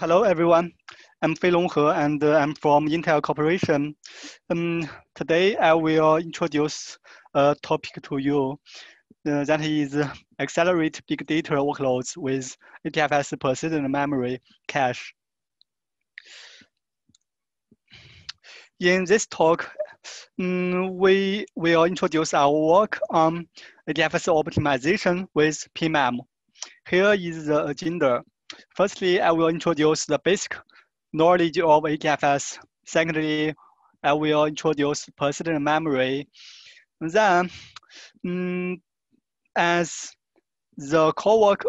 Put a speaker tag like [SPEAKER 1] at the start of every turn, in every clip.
[SPEAKER 1] Hello, everyone. I'm Fei Longhe, and I'm from Intel Corporation. Today, I will introduce a topic to you that is accelerate big data workloads with HDFS persistent memory cache. In this talk, we will introduce our work on HDFS optimization with PMem. Here is the agenda. Firstly, I will introduce the basic knowledge of HDFS. Secondly, I will introduce persistent memory. Then, as the core work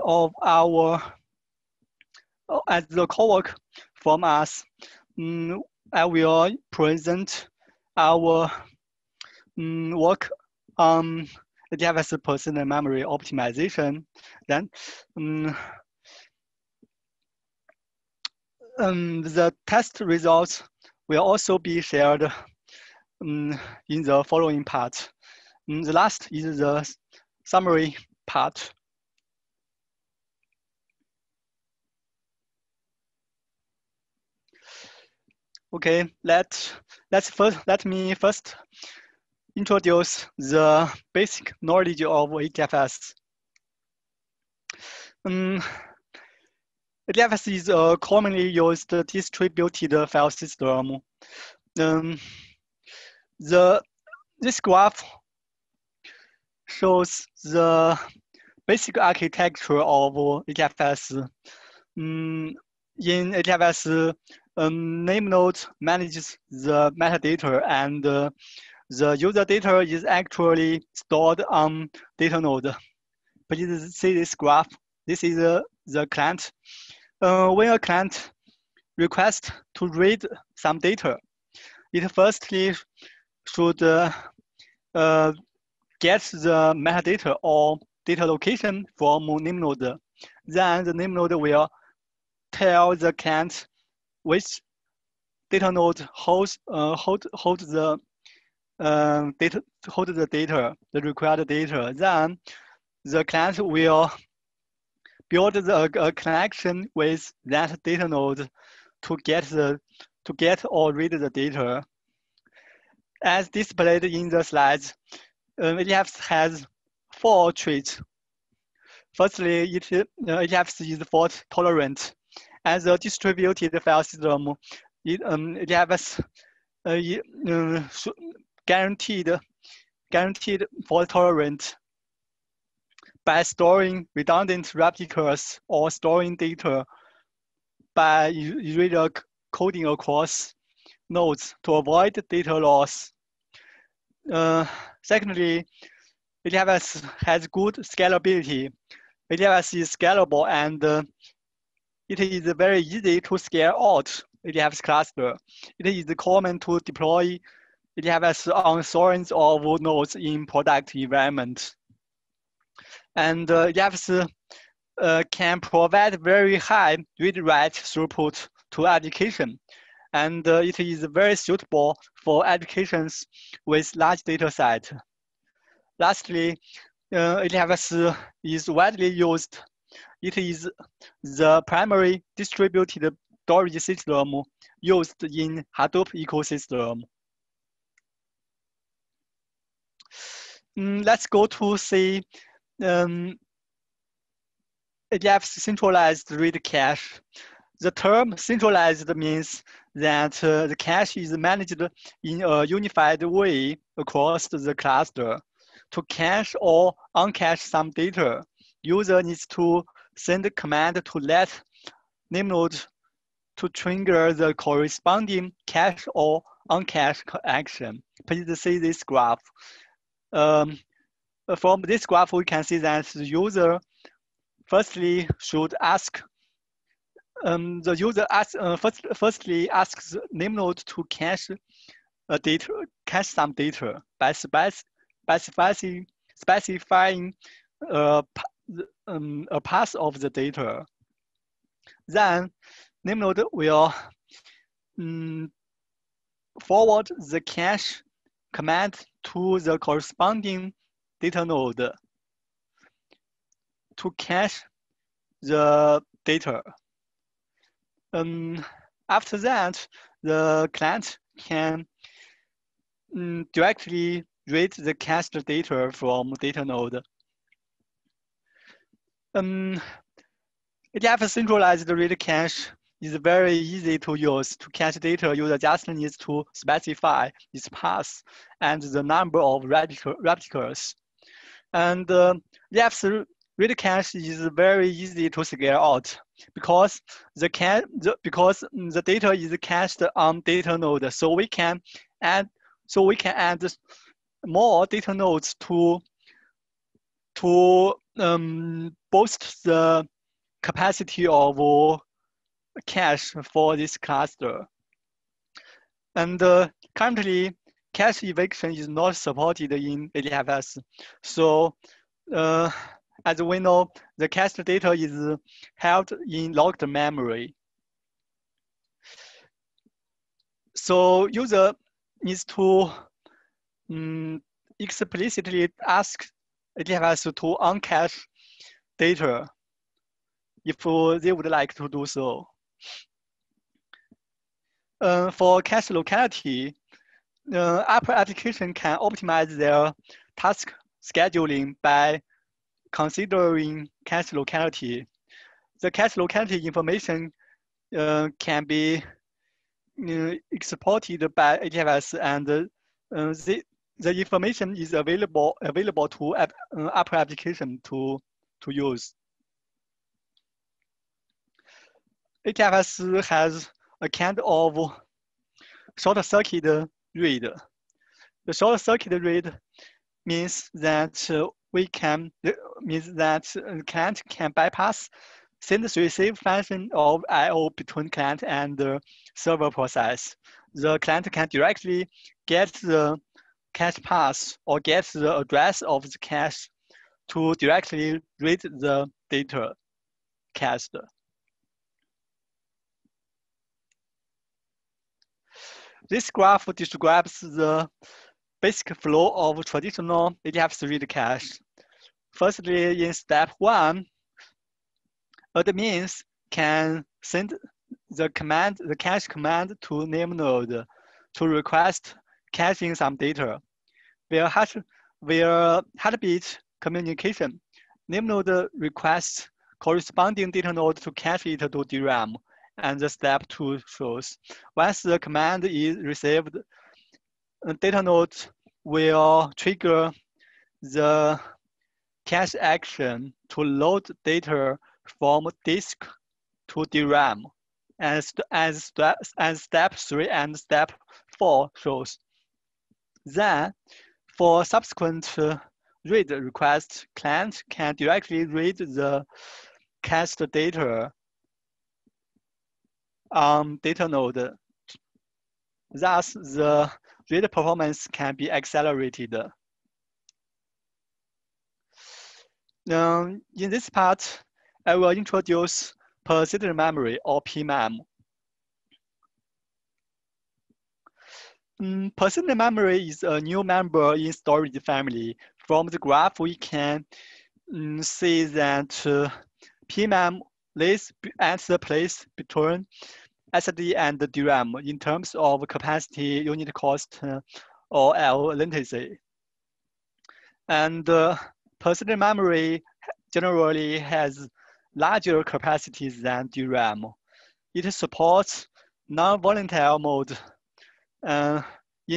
[SPEAKER 1] from us, I will present our work on HDFS persistent memory optimization. Then, the test results will also be shared in the following part. The last is the summary part. Okay, let me first introduce the basic knowledge of HDFS. HDFS is a commonly used distributed file system. This graph shows the basic architecture of HDFS. In HDFS, name node manages the metadata, and the user data is actually stored on data node. Please see this graph. This is the client. When a client requests to read some data, it firstly should get the metadata or data location from name node. Then the name node will tell the client which data node holds the data, the required data. Then the client will build a connection with that data node to get or read the data. As displayed in the slides, HDFS has 4 traits. Firstly, HDFS is fault tolerant. As a distributed file system, HDFS guaranteed fault tolerant by storing redundant replicas or storing data by irregular coding across nodes to avoid data loss. Secondly, HDFS has good scalability. HDFS is scalable, and it is very easy to scale out HDFS cluster. It is common to deploy HDFS on thousands of nodes in product environment. And HDFS can provide very high read-write throughput to education. And it is very suitable for applications with large data set. Lastly, HDFS is widely used. It is the primary distributed storage system used in Hadoop ecosystem. Let's go to see HDFS centralized read cache. The term centralized means that the cache is managed in a unified way across the cluster. To cache or uncache some data, user needs to send a command to let name node to trigger the corresponding cache or uncache action. Please see this graph. From this graph, we can see that the user firstly should ask firstly asks name node to cache some data by specifying a path of the data. Then name node will forward the cache command to the corresponding data node to cache the data. After that, the client can directly read the cached data from data node. HDFS centralized read cache is very easy to use. To cache data, user just needs to specify its path and the number of replicas. And HDFS read cache is very easy to scale out because the data is cached on data node, so we can add more data nodes to boost the capacity of cache for this cluster. And currently, cache eviction is not supported in HDFS. So as we know, the cached data is held in locked memory. So user needs to explicitly ask HDFS to uncache data if they would like to do so. For cache locality, Apple application can optimize their task scheduling by considering cache locality. The cache locality information can be exported by HDFS, and the information is available to Apple application to use. HDFS has a kind of short circuit read. The short circuit read means that client can bypass send-receive function of I/O between client and server process. The client can directly get the cache path or get the address of the cache to directly read the data cached. This graph describes the basic flow of traditional HDFS read cache. Firstly, in step 1, admins can send the cache command to name node to request caching some data. Via heartbeat communication, name node requests corresponding data node to cache it to DRAM, and the step 2 shows. Once the command is received, data node will trigger the cache action to load data from disk to DRAM, as step 3 and step 4 shows. Then, for subsequent read requests, client can directly read the cached data on data node. Thus, the read performance can be accelerated. In this part, I will introduce persistent memory, or PMem. Persistent memory is a new member in storage family. From the graph, we can see that PMem lays at the place between SD and DRAM in terms of capacity, unit cost, or latency. And persistent memory generally has larger capacities than DRAM. It supports non-volatile mode. In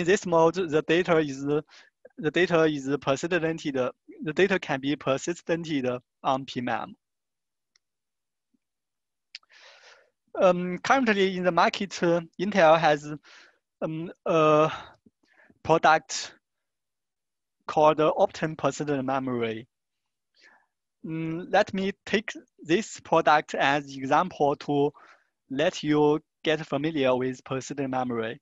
[SPEAKER 1] this mode, the data is persistent. The data can be persisted on PMem. Currently in the market, Intel has a product called Optane Persistent Memory. Let me take this product as an example to let you get familiar with persistent memory.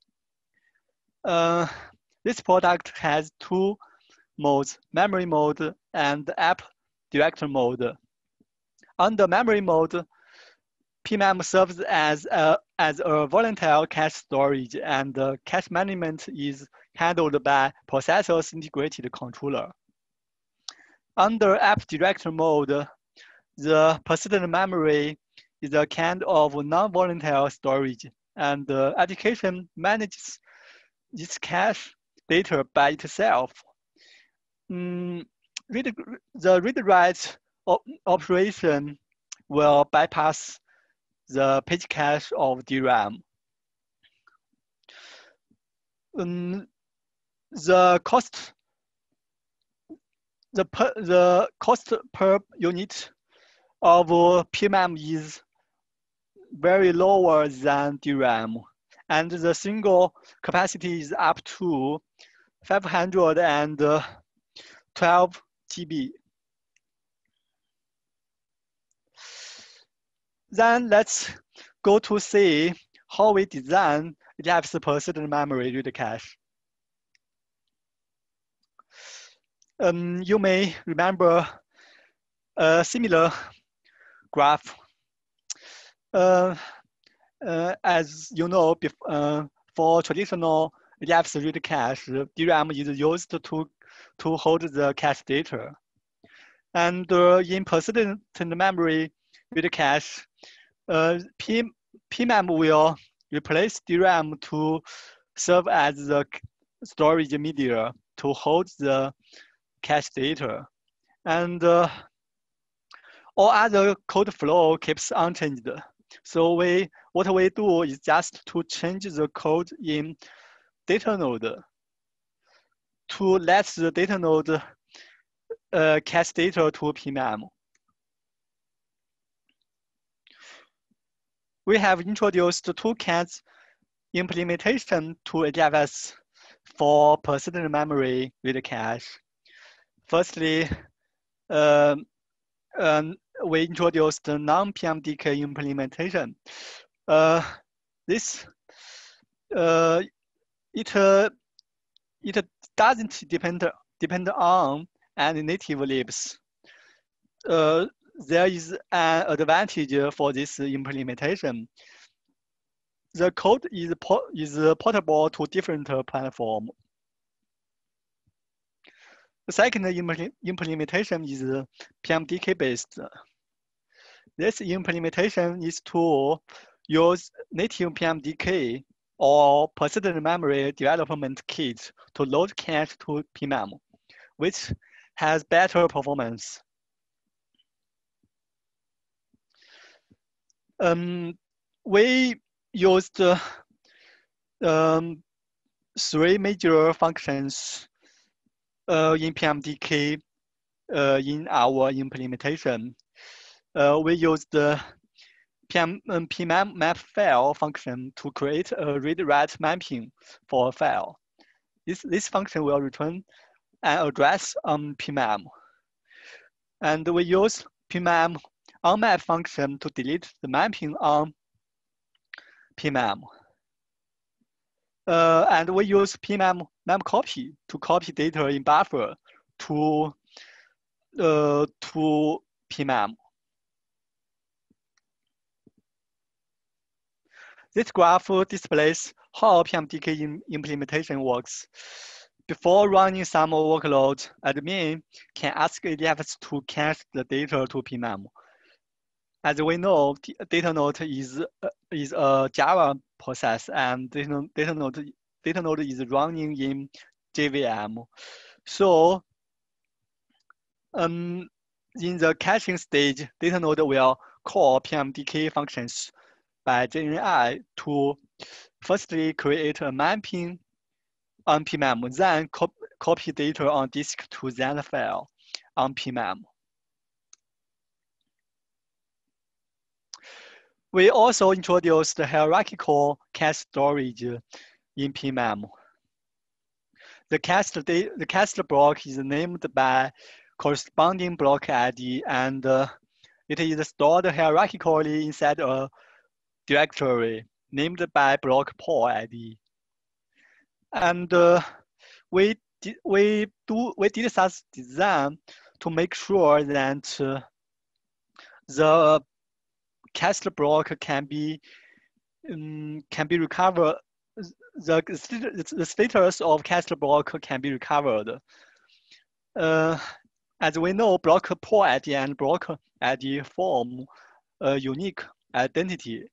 [SPEAKER 1] This product has 2 modes, memory mode and app director mode. Under memory mode, PMem serves as a volatile cache storage, and cache management is handled by processor's integrated controller. Under app director mode, the persistent memory is a kind of non-volatile storage, and the application manages its cache data by itself. The read-write operation will bypass the page cache of DRAM. The cost per unit of PMem is very lower than DRAM, and the single capacity is up to 512 GB. Then let's go to see how we design HDFS persistent memory read cache. You may remember a similar graph. As you know, for traditional HDFS read cache, DRAM is used to hold the cache data. And in persistent memory read cache, PMem will replace DRAM to serve as the storage media to hold the cache data. And all other code flow keeps unchanged. So what we do is just to change the code in data node to let the data node cache data to PMem. We have introduced two kinds implementation to HDFS for persistent memory read cache. Firstly, we introduced the non-PMDK implementation. It doesn't depend on any native libs. There is an advantage for this implementation. The code is portable to different platforms. The second implementation is PMDK based. This implementation is to use native PMDK or persistent memory development kit to load cache to PMem, which has better performance. We used 3 major functions in PMDK in our implementation. We used the PMem map file function to create a read-write mapping for a file. This function will return an address on PMem. And we use PMem onMap function to delete the mapping on PMem. And we use PMem memcopy to copy data in buffer to PMem. This graph displays how PMDK implementation works. Before running some workload, admin can ask HDFS to cache the data to PMem. As we know, data node is a Java process, and data node is running in JVM. So, in the caching stage, data node will call PMDK functions by JNI to firstly create a mapping on PMem, then copy data on disk to that file on PMem. We also introduced hierarchical cache storage in PMem. The cache block is named by corresponding block ID, and it is stored hierarchically inside a directory named by block pool ID. And we did such design to make sure that the cache block can be recovered. The status of cache block can be recovered. As we know, block pool ID and block ID form a unique identity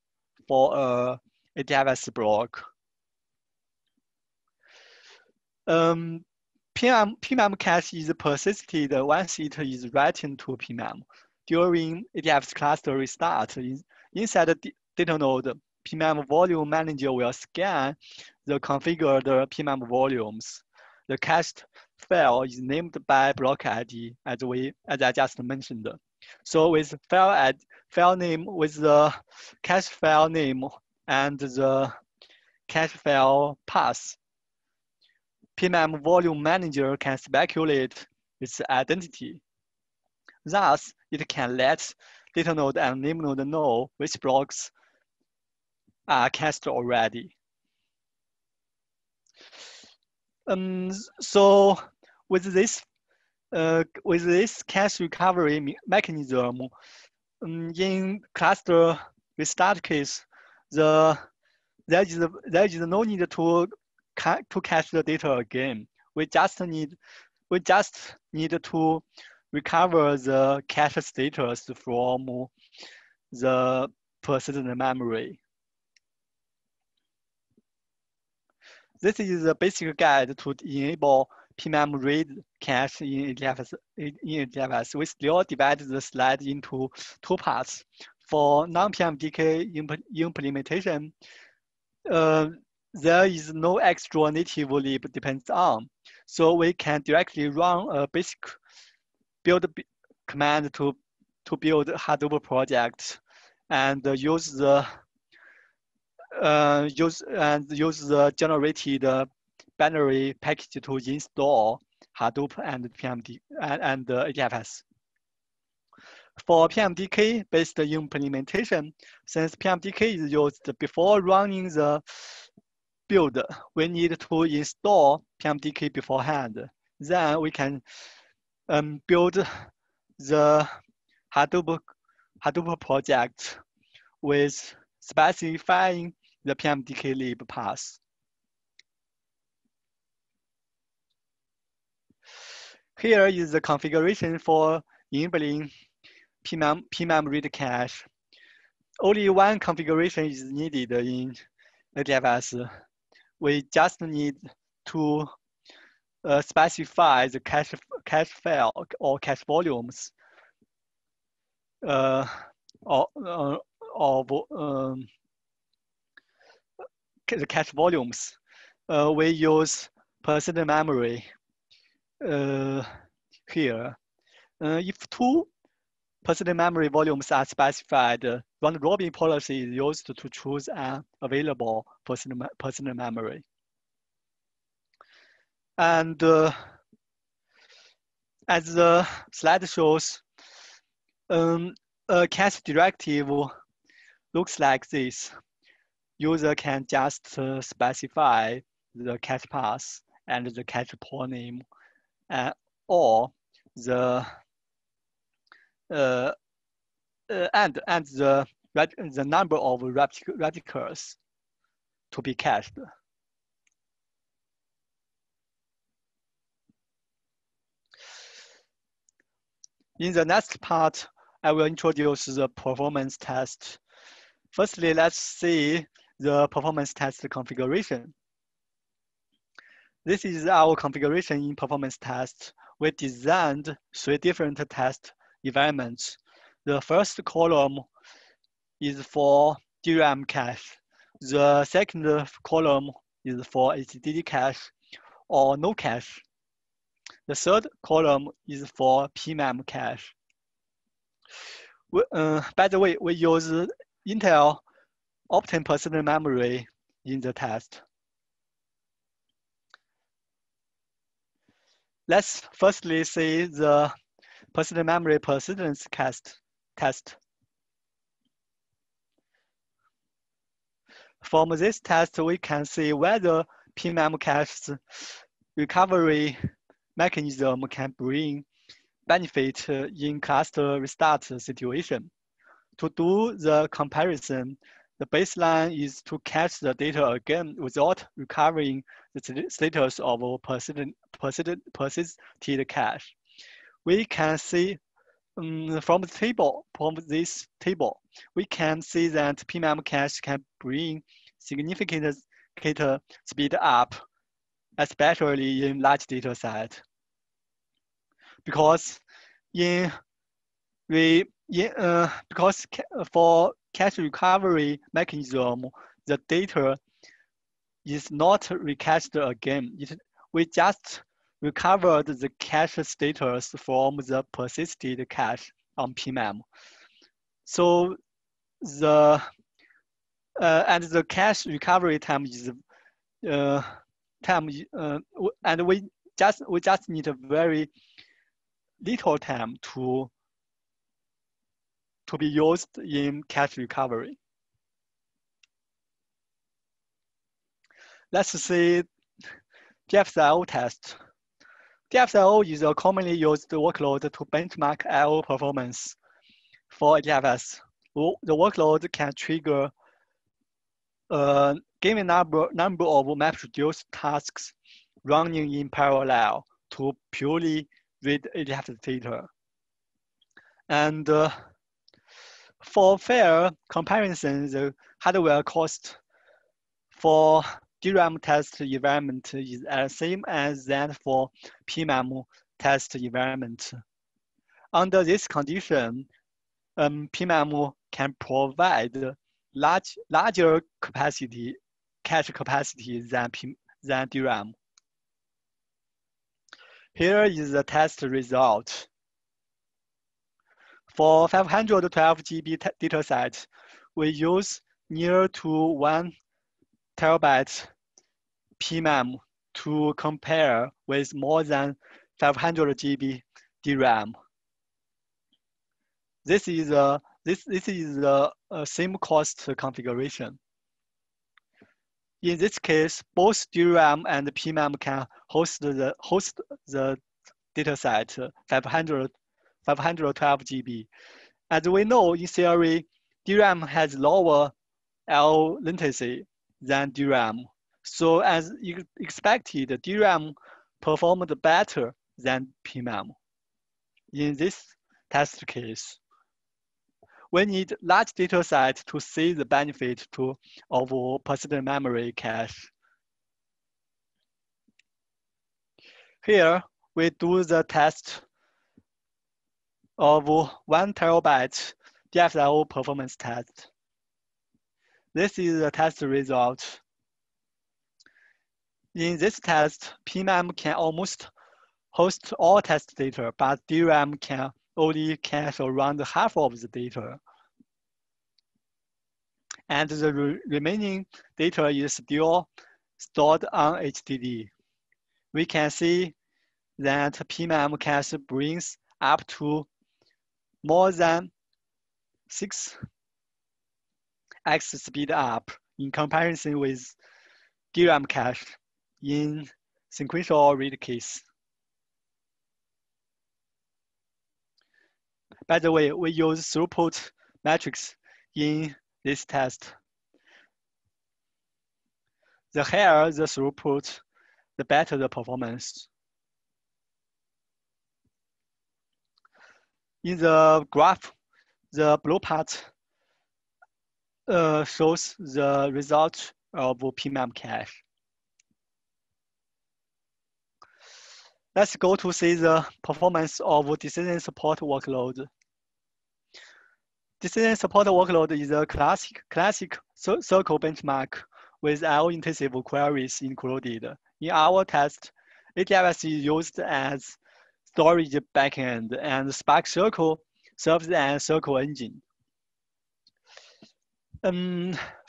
[SPEAKER 1] for a HDFS block. PMem cache is persisted once it is written to PMem. During HDFS cluster restart, inside the data node, PMem volume manager will scan the configured PMem volumes. The cached file is named by block ID, as I just mentioned. So with file name with the cache file name and the cache file path, PMem volume manager can speculate its identity. Thus, it can let data node and name node know which blocks are cached already. So with this cache recovery mechanism, in cluster restart case, there is no need to cache the data again. We just need to recover the cache status from the persistent memory. This is a basic guide to enable PMem read cache in HDFS. We still divide the slide into two parts. For non-PMDK implementation, there is no extra native lib depends on. So we can directly run a basic build command to build Hadoop project and use the generated binary package to install Hadoop and PMD and HDFS. For PMDK-based implementation, since PMDK is used before running the build, we need to install PMDK beforehand. Then we can build the Hadoop project with specifying the PMDK lib path. Here is the configuration for enabling PMem read cache. Only one configuration is needed in HDFS. We just need to specify the cache file or cache volumes the cache volumes. We use persistent memory here. If two persistent memory volumes are specified, round-robin policy is used to choose an available persistent memory. And as the slide shows, a cache directive looks like this. User can just specify the cache path and the cache pool name, or the and the number of replicas to be cached. In the next part, I will introduce the performance test. Firstly, let's see the performance test configuration. This is our configuration in performance test. We designed 3 different test environments. The first column is for DRAM cache. The second column is for HDD cache or no cache. The third column is for PMem cache. By the way, we use Intel Optane persistent memory in the test. Let's firstly see the persistent memory persistence test. From this test, we can see whether PMem cache's recovery mechanism can bring benefit in cluster restart situation. To do the comparison, the baseline is to cache the data again without recovering the status of persisted cache. We can see from this table, we can see that PMem cache can bring significant speed up, especially in large data set. Because because for cache recovery mechanism, the data is not recached again. We just recovered the cache status from the persisted cache on PMem. So the and the cache recovery time is and we just need a very little time to be used in cache recovery. Let's see DFS test. DFS is a commonly used workload to benchmark I/O performance for HDFS. The workload can trigger a given number of MapReduce tasks running in parallel to purely read HDFS data. And for fair comparison, the hardware cost for DRAM test environment is the same as that for PMem test environment. Under this condition, PMem can provide larger cache capacity than DRAM. Here is the test result. For 512 GB dataset, we use near to 1 terabyte PMem to compare with more than 500 GB DRAM. This is the same cost configuration. In this case, both DRAM and PMem can host the dataset 512 GB. As we know, in theory, DRAM has lower I/O latency than DRAM. So as expected, DRAM performed better than PMem. In this test case, we need large data set to see the benefit of persistent memory cache. Here, we do the test of 1 terabyte DFS performance test. This is the test result. In this test, PMem can almost host all test data, but DRAM can only cache around half of the data. And the remaining data is still stored on HDD. We can see that PMem cache brings up to more than 6x speed up in comparison with DRAM cache in sequential read case. By the way, we use throughput metrics in this test. The higher the throughput, the better the performance. In the graph, the blue part shows the result of PMem cache. Let's go to see the performance of decision support workload. Decision support workload is a classic circle benchmark with I/O-intensive queries included. In our test, HDFS is used as storage backend, and Spark Circle serves as circle engine.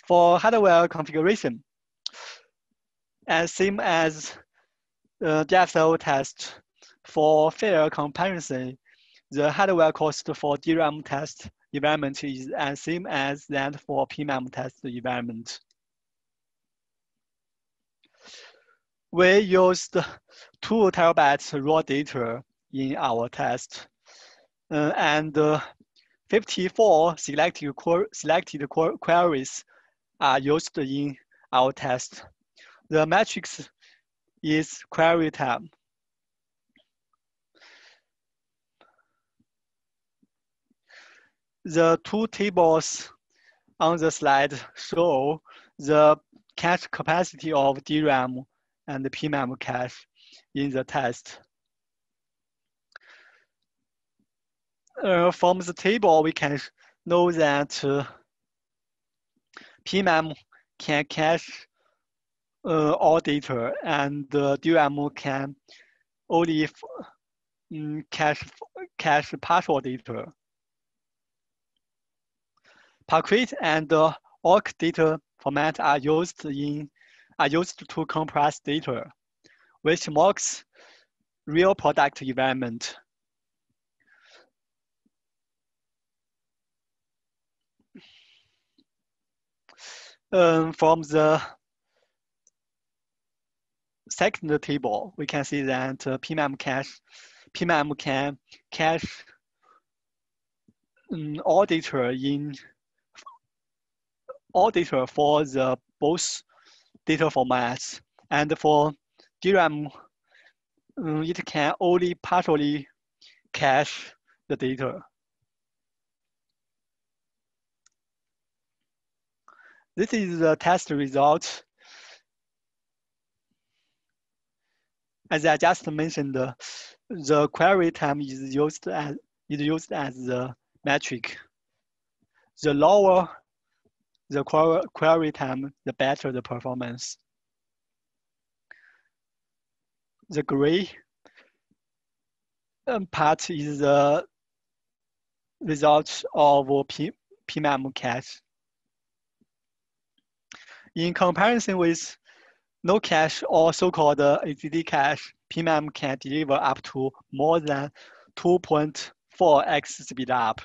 [SPEAKER 1] For hardware configuration, as same as DFS test, for fair comparison, the hardware cost for DRAM test environment is as same as that for PMem test environment. We used 2 terabytes raw data in our test, and 54 selected queries are used in our test. The matrix is query time. The two tables on the slide show the cache capacity of DRAM and PMem cache in the test. From the table, we can know that PMem can cache all data, and DRAM can only cache partial data. Parquet and awk data format are used to compress data, which mocks real product environment. From the second table, we can see that PMem can cache all data for the both data formats, and for DRAM, it can only partially cache the data. This is the test result. As I just mentioned, the query time is used as the metric. The lower the query time, the better the performance. The gray part is the result of PMem cache. In comparison with no cache or so-called AZD cache, PMem can deliver up to more than 2.4x speed up.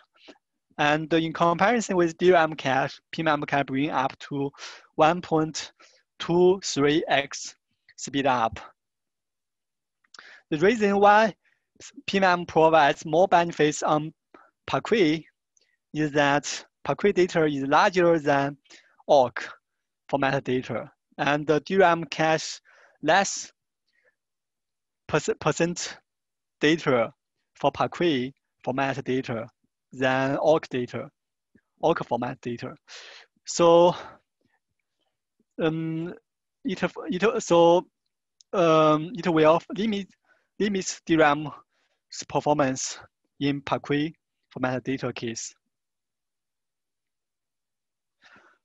[SPEAKER 1] And in comparison with DRAM cache, PMem can bring up to 1.23x speed up. The reason why PMem provides more benefits on Parquet is that Parquet data is larger than awk format data, and the DRAM cache less percent data for Parquet format data than awk format data. So it will limit DRAM's performance in Parquet format data case.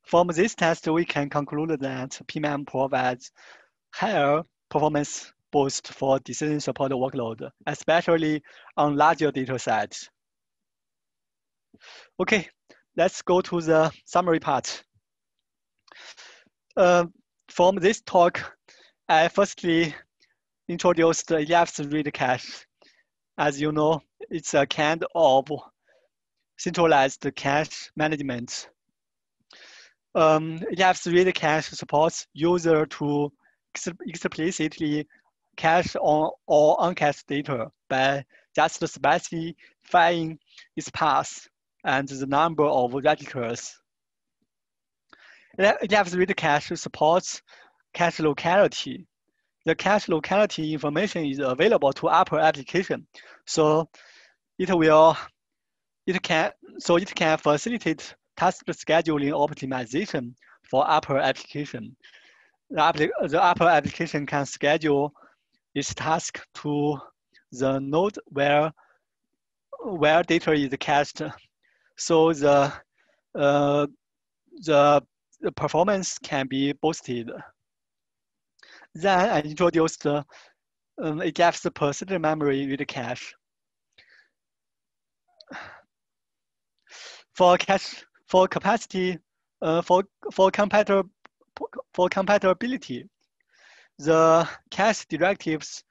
[SPEAKER 1] From this test, we can conclude that PMem provides higher performance boost for decision support workload, especially on larger data sets. Okay, let's go to the summary part. From this talk, I firstly introduced the HDFS read cache. As you know, it's a kind of centralized cache management. HDFS read cache supports user to explicitly cache on or uncached data by just specifying its path and the number of radicals. HDFS read cache supports cache locality. The cache locality information is available to upper application, so it can facilitate task scheduling optimization for upper application. The upper application can schedule its task to the node where data is cached, so the performance can be boosted. Then I introduced HDFS persisted memory read cache. For compatibility, the cache directives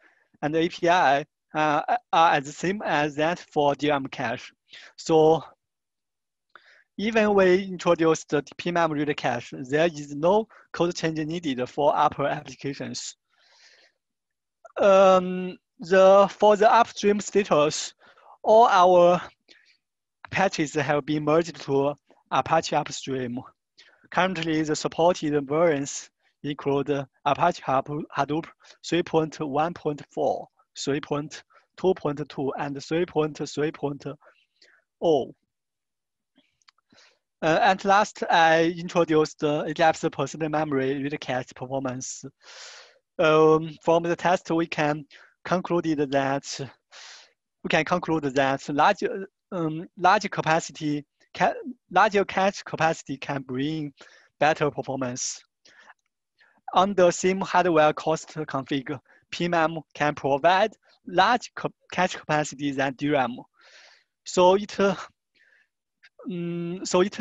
[SPEAKER 1] and API are the same as that for DRAM cache. So even we introduced the PMem read cache, there is no code change needed for upper applications. For the upstream status, all our patches have been merged to Apache Upstream. Currently, the supported versions include Apache Hadoop 3.1.4, 3.2.2, and 3.3.0. And last, I introduced the HDFS persistent memory read cache performance. From the test, we can conclude that larger cache capacity can bring better performance. On the same hardware cost config, PMem can provide large cache capacity than DRAM. So it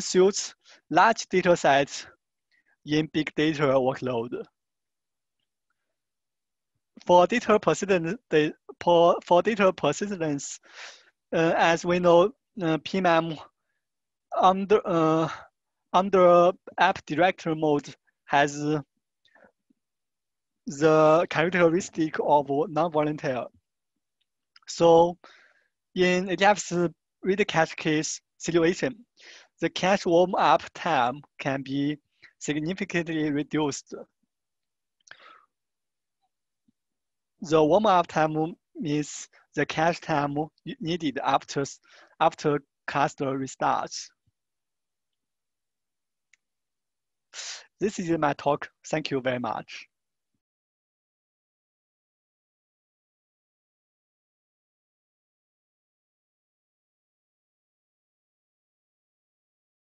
[SPEAKER 1] suits large data sets in big data workload. For data persistence, as we know, PMem under app directory mode has the characteristic of non-volatile. So in HDFS read cache case situation, the cache warm-up time can be significantly reduced. The warm-up time means the cache time needed after cluster restarts. This is my talk. Thank you very much.